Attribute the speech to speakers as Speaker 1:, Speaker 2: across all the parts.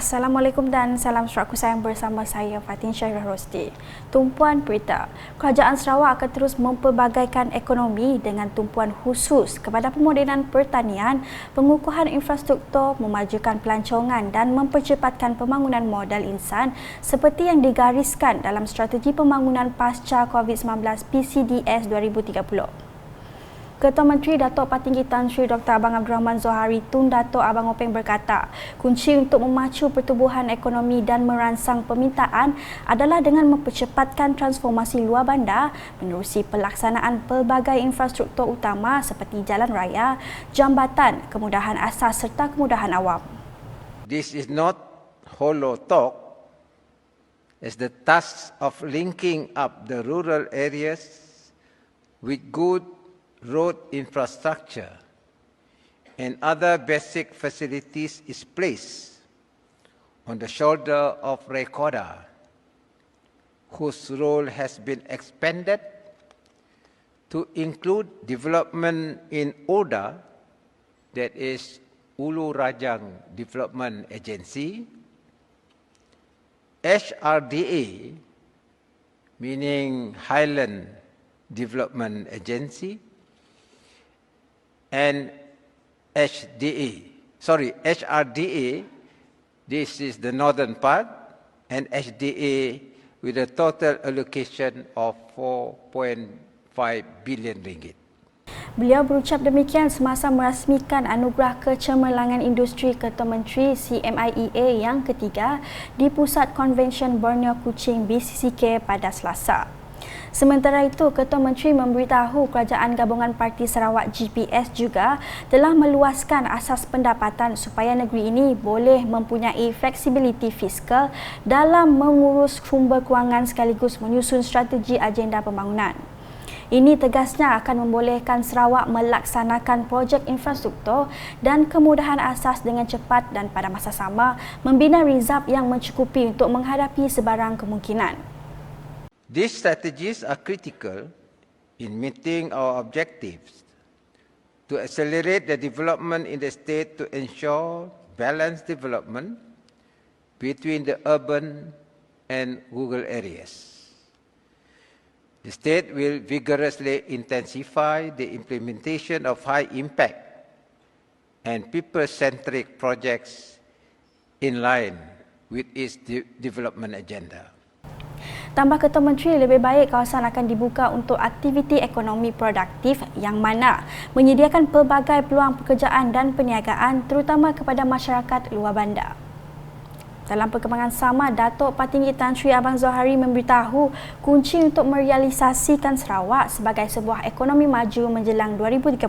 Speaker 1: Assalamualaikum dan salam sejahtera sayang bersama saya Fatin Syahirah Rosti. Tumpuan berita, Kerajaan Sarawak akan terus mempelbagaikan ekonomi dengan tumpuan khusus kepada pemodenan pertanian, pengukuhan infrastruktur, memajukan pelancongan dan mempercepatkan pembangunan modal insan seperti yang digariskan dalam Strategi Pembangunan Pasca COVID-19 PCDS 2030. Ketua Menteri Datuk Patinggi Tan Sri Dr. Abang Abdul Rahman Zohari Tun Datuk Abang Openg berkata, kunci untuk memacu pertumbuhan ekonomi dan merangsang permintaan adalah dengan mempercepatkan transformasi luar bandar menerusi pelaksanaan pelbagai infrastruktur utama seperti jalan raya, jambatan, kemudahan asas serta kemudahan awam.
Speaker 2: This is not hollow talk, as the task of linking up the rural areas with good road infrastructure and other basic facilities is placed on the shoulder of Recorder, whose role has been expanded to include development in ODA, that is Ulu Rajang Development Agency, HRDA, meaning Highland Development Agency, and HRDA, this is the northern part, and HDA with a total allocation of 4.5 billion ringgit.
Speaker 1: Beliau berucap demikian semasa merasmikan anugerah kecemerlangan industri Ketua Menteri CMIEA yang ketiga di Pusat Konvensyen Borneo Kuching BCCK pada Selasa. Sementara itu, Ketua Menteri memberitahu Kerajaan Gabungan Parti Sarawak GPS juga telah meluaskan asas pendapatan supaya negeri ini boleh mempunyai fleksibiliti fiskal dalam mengurus sumber kewangan sekaligus menyusun strategi agenda pembangunan. Ini tegasnya akan membolehkan Sarawak melaksanakan projek infrastruktur dan kemudahan asas dengan cepat dan pada masa sama membina rizab yang mencukupi untuk menghadapi sebarang kemungkinan.
Speaker 2: These strategies are critical in meeting our objectives to accelerate the development in the state to ensure balanced development between the urban and rural areas. The state will vigorously intensify the implementation of high-impact and people-centric projects in line with its development agenda.
Speaker 1: Tambah Ketua Menteri, lebih baik kawasan akan dibuka untuk aktiviti ekonomi produktif yang mana menyediakan pelbagai peluang pekerjaan dan perniagaan terutama kepada masyarakat luar bandar. Dalam perkembangan sama, Datuk Patinggi Tan Sri Abang Zohari memberitahu kunci untuk merealisasikan Sarawak sebagai sebuah ekonomi maju menjelang 2030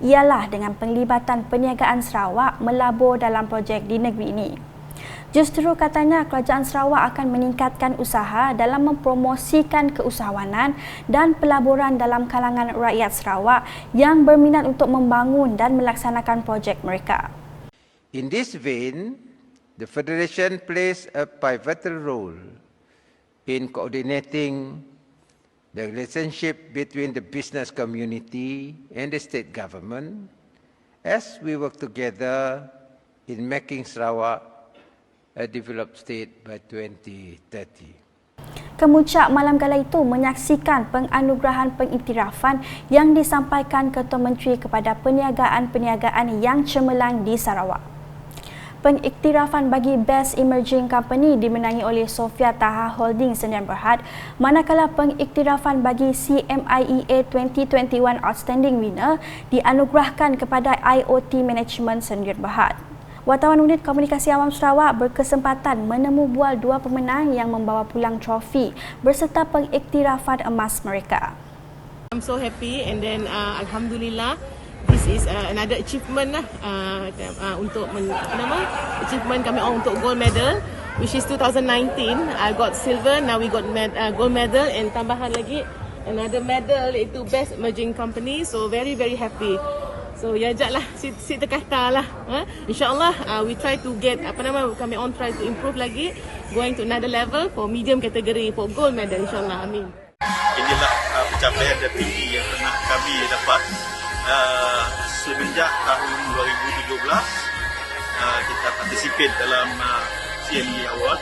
Speaker 1: ialah dengan penglibatan perniagaan Sarawak melabur dalam projek di negeri ini. Justru katanya Kerajaan Sarawak akan meningkatkan usaha dalam mempromosikan keusahawanan dan pelaburan dalam kalangan rakyat Sarawak yang berminat untuk membangun dan melaksanakan projek mereka.
Speaker 2: In this vein, the Federation plays a pivotal role in coordinating the relationship between the business community and the state government as we work together in making Sarawak a developed state by 2030.
Speaker 1: Kemuncak malam gala itu menyaksikan penganugerahan pengiktirafan yang disampaikan Ketua Menteri kepada perniagaan-perniagaan yang cemerlang di Sarawak. Pengiktirafan bagi Best Emerging Company dimenangi oleh Sofia Taha Holding Sdn Bhd, manakala pengiktirafan bagi CMIEA 2021 Outstanding Winner dianugerahkan kepada IoT Management Sdn Bhd. Wartawan Unit Komunikasi Awam Sarawak berkesempatan menemu bual dua pemenang yang membawa pulang trofi berserta pengiktirafan emas mereka.
Speaker 3: I'm so happy and then Alhamdulillah this is another achievement lah untuk achievement kami untuk gold medal, which is 2019 I got silver, now we got gold medal and tambahan lagi another medal iaitu Best Emerging Company, so very happy. So ya jaklah si terkata lah. InsyaAllah we try to get kami try to improve lagi, going to another level for medium category for gold medal insyaAllah. Amin.
Speaker 4: Inilah pencapaian tertinggi yang pernah kami dapat semenjak tahun 2017 kita participate dalam CME Award,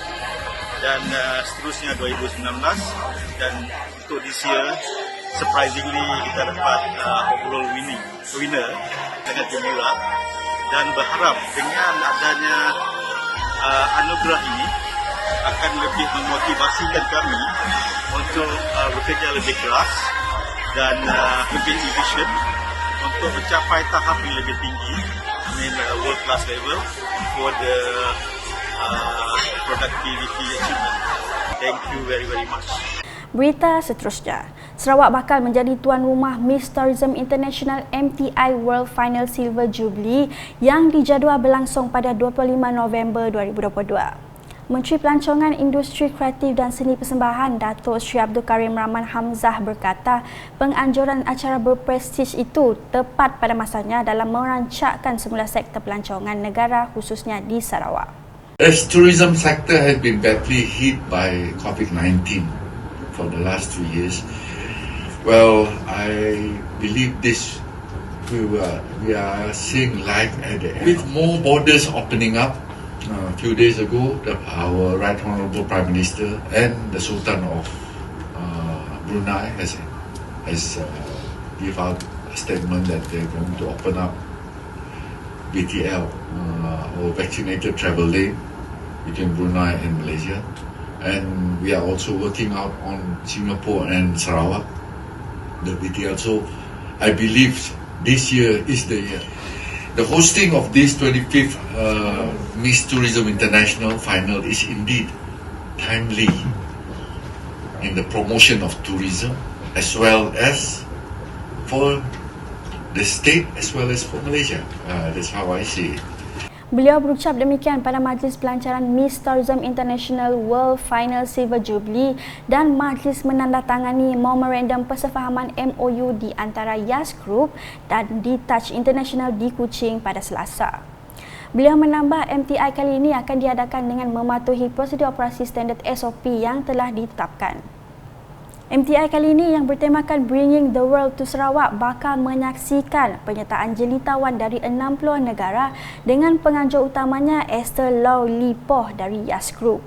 Speaker 4: dan seterusnya 2019, dan untuk this year surprisingly kita dapat overall winner dengan gembira, dan berharap dengan adanya anugerah ini akan lebih memotivasikan kami untuk bekerja lebih keras dan lebih efisien untuk mencapai tahap yang lebih tinggi, world class level for the productivity achievement. Thank you very much.
Speaker 1: Berita seterusnya, Sarawak bakal menjadi tuan rumah Miss Tourism International MTI World Final Silver Jubilee yang dijadual berlangsung pada 25 November 2022. Menteri Pelancongan Industri Kreatif dan Seni Persembahan Datuk Seri Abdul Karim Rahman Hamzah berkata penganjuran acara berprestij itu tepat pada masanya dalam merancakkan semula sektor pelancongan negara khususnya di Sarawak.
Speaker 5: As tourism sector has been badly hit by COVID-19 for the last 2 years, well, I believe this we are seeing light at the end. With more borders opening up, a few days ago, our Right Honourable Prime Minister and the Sultan of Brunei has give out a statement that they're going to open up VTL or vaccinated travel lane between Brunei and Malaysia, and we are also working out on Singapore and Sarawak, the VTL. So I believe this year is the year. The hosting of this 25th Miss Tourism International final is indeed timely in the promotion of tourism as well as for the state as well as for Malaysia. That's how I see it.
Speaker 1: Beliau berucap demikian pada Majlis Pelancaran Miss Tourism International World Final Silver Jubilee dan majlis menandatangani memorandum persefahaman MOU di antara Yas Group dan D-Touch International di Kuching pada Selasa. Beliau menambah MTI kali ini akan diadakan dengan mematuhi prosedur operasi standard SOP yang telah ditetapkan. MTI kali ini yang bertemakan Bringing the World to Sarawak bakal menyaksikan penyertaan jelitawan dari 60 negara dengan penganjur utamanya Esther Lau Lipoh dari Yas Group.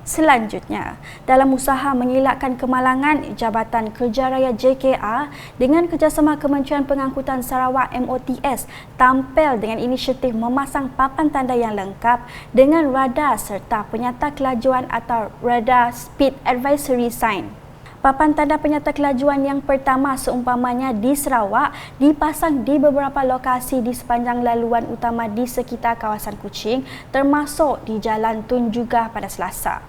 Speaker 1: Selanjutnya, dalam usaha mengelakkan kemalangan, Jabatan Kerja Raya JKR dengan kerjasama Kementerian Pengangkutan Sarawak MOTS tampil dengan inisiatif memasang papan tanda yang lengkap dengan radar serta penyata kelajuan atau Radar Speed Advisory Sign. Papan tanda penyata kelajuan yang pertama seumpamanya di Sarawak dipasang di beberapa lokasi di sepanjang laluan utama di sekitar kawasan Kuching termasuk di Jalan Tun Jugah pada Selasa.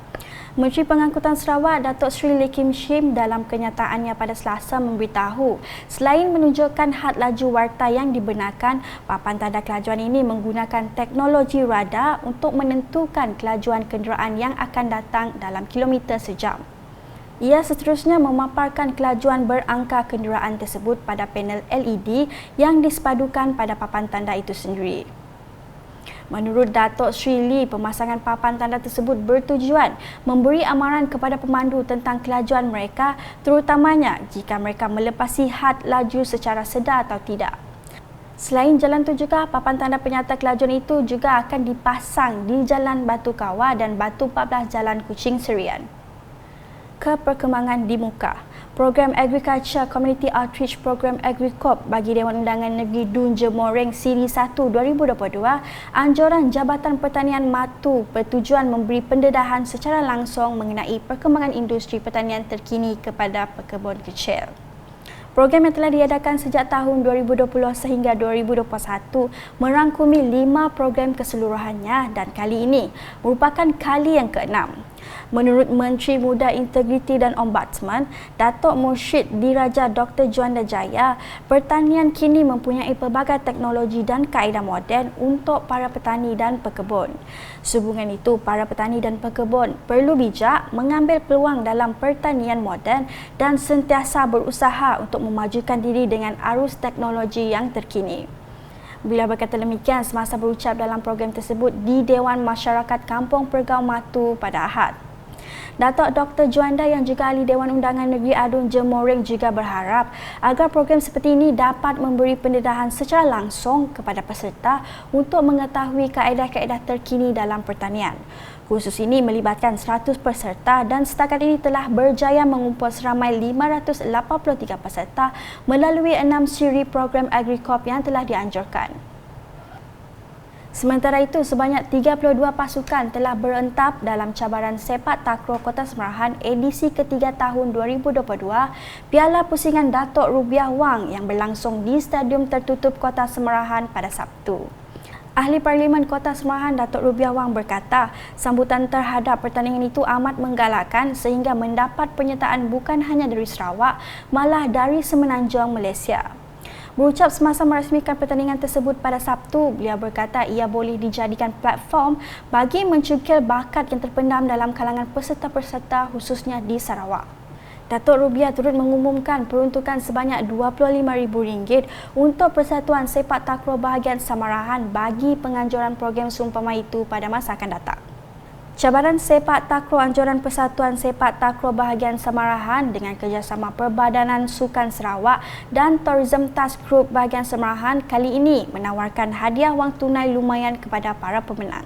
Speaker 1: Menteri Pengangkutan Sarawak Datuk Seri Lee Kim Shim dalam kenyataannya pada Selasa memberitahu selain menunjukkan had laju warta yang dibenarkan, papan tanda kelajuan ini menggunakan teknologi radar untuk menentukan kelajuan kenderaan yang akan datang dalam kilometer sejam. Ia seterusnya memaparkan kelajuan berangka kenderaan tersebut pada panel LED yang disepadukan pada papan tanda itu sendiri. Menurut Datuk Seri Lee, pemasangan papan tanda tersebut bertujuan memberi amaran kepada pemandu tentang kelajuan mereka, terutamanya jika mereka melepasi had laju secara sedar atau tidak. Selain Jalan Tun Jugah, papan tanda penyata kelajuan itu juga akan dipasang di Jalan Batu Kawah dan Batu 14 Jalan Kuching Serian. Perkembangan di muka. Program Agriculture Community Outreach Program AgriCorp bagi Dewan Undangan Negeri Dun Jemoreng Siri 1 2022, anjuran Jabatan Pertanian Matu bertujuan memberi pendedahan secara langsung mengenai perkembangan industri pertanian terkini kepada pekebun kecil. Program yang telah diadakan sejak tahun 2020 sehingga 2021 merangkumi 5 program keseluruhannya dan kali ini merupakan kali yang ke-6. Menurut Menteri Muda Integriti dan Ombudsman, Datuk Mursyid Diraja Dr. Juanda Jaya, pertanian kini mempunyai pelbagai teknologi dan kaedah moden untuk para petani dan pekebun. Sehubungan itu, para petani dan pekebun perlu bijak mengambil peluang dalam pertanian moden dan sentiasa berusaha untuk memajukan diri dengan arus teknologi yang terkini. Beliau berkata demikian semasa berucap dalam program tersebut di Dewan Masyarakat Kampung Pergau Matu pada Ahad. Datuk Dr. Juanda yang juga ahli Dewan Undangan Negeri Adun Jemoring juga berharap agar program seperti ini dapat memberi pendedahan secara langsung kepada peserta untuk mengetahui kaedah-kaedah terkini dalam pertanian. Kursus ini melibatkan 100 peserta dan setakat ini telah berjaya mengumpul seramai 583 peserta melalui 6 siri program AgriCorp yang telah dianjurkan. Sementara itu, sebanyak 32 pasukan telah berentap dalam cabaran sepak takraw Kota Semerahan edisi ketiga tahun 2022 Piala Pusingan Datuk Rubiah Wang yang berlangsung di Stadium Tertutup Kota Semerahan pada Sabtu. Ahli Parlimen Kota Semerahan Datuk Rubiah Wang berkata, sambutan terhadap pertandingan itu amat menggalakkan sehingga mendapat penyertaan bukan hanya dari Sarawak, malah dari semenanjung Malaysia. Berucap semasa merasmikan pertandingan tersebut pada Sabtu, beliau berkata ia boleh dijadikan platform bagi mencukil bakat yang terpendam dalam kalangan peserta-peserta khususnya di Sarawak. Datuk Rubiah turut mengumumkan peruntukan sebanyak RM25,000 untuk Persatuan Sepak Takraw Bahagian Samarahan bagi penganjuran program seumpama itu pada masa akan datang. Cabaran sepak takraw anjuran Persatuan Sepak Takraw Bahagian Samarahan dengan kerjasama Perbadanan Sukan Sarawak dan Tourism Task Group Bahagian Samarahan kali ini menawarkan hadiah wang tunai lumayan kepada para pemenang.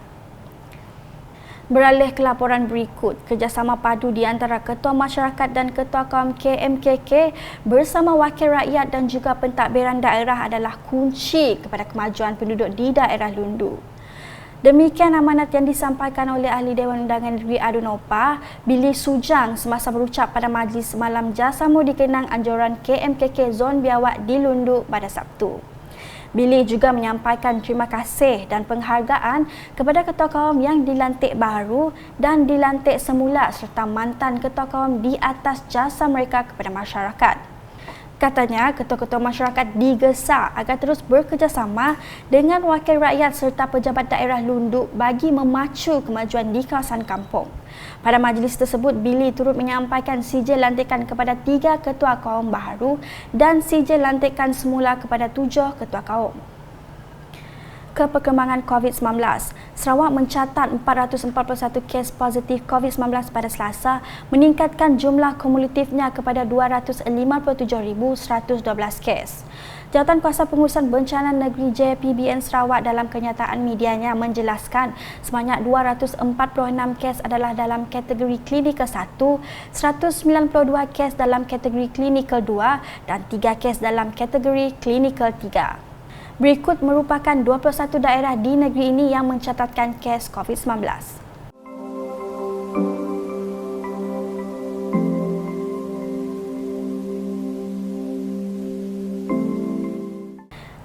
Speaker 1: Beralih ke laporan berikut, kerjasama padu di antara Ketua Masyarakat dan Ketua Kaum KMKK bersama Wakil Rakyat dan juga pentadbiran daerah adalah kunci kepada kemajuan penduduk di daerah Lundu. Demikian amanat yang disampaikan oleh Ahli Dewan Undangan Negeri Adun Opah, Billy Sujang semasa berucap pada Majlis Malam Jasamu dikenang anjuran KMKK Zon Biawak di Lundu pada Sabtu. Billy juga menyampaikan terima kasih dan penghargaan kepada ketua kaum yang dilantik baru dan dilantik semula serta mantan ketua kaum di atas jasa mereka kepada masyarakat. Katanya, ketua-ketua masyarakat digesa agar terus bekerjasama dengan wakil rakyat serta pejabat daerah Lundu bagi memacu kemajuan di kawasan kampung. Pada majlis tersebut, Billy turut menyampaikan sijil lantikan kepada 3 ketua kaum baru dan sijil lantikan semula kepada 7 ketua kaum. Ke perkembangan COVID-19, Sarawak mencatat 441 kes positif COVID-19 pada Selasa, meningkatkan jumlah kumulatifnya kepada 257,112 kes. Jawatan Kuasa Pengurusan Bencana Negeri JPBN Sarawak dalam kenyataan medianya menjelaskan sebanyak 246 kes adalah dalam kategori klinikal 1, 192 kes dalam kategori klinikal 2 dan 3 kes dalam kategori klinikal 3. Berikut merupakan 21 daerah di negeri ini yang mencatatkan kes COVID-19.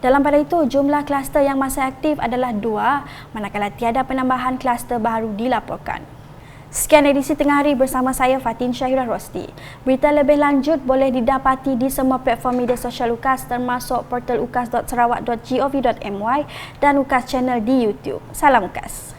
Speaker 1: Dalam pada itu, jumlah kluster yang masih aktif adalah 2, manakala tiada penambahan kluster baru dilaporkan. Sekian edisi Tengah Hari bersama saya Fatin Syahirah Rosdi. Berita lebih lanjut boleh didapati di semua platform media sosial UKAS termasuk portal ukas.sarawak.gov.my dan UKAS Channel di YouTube. Salam UKAS.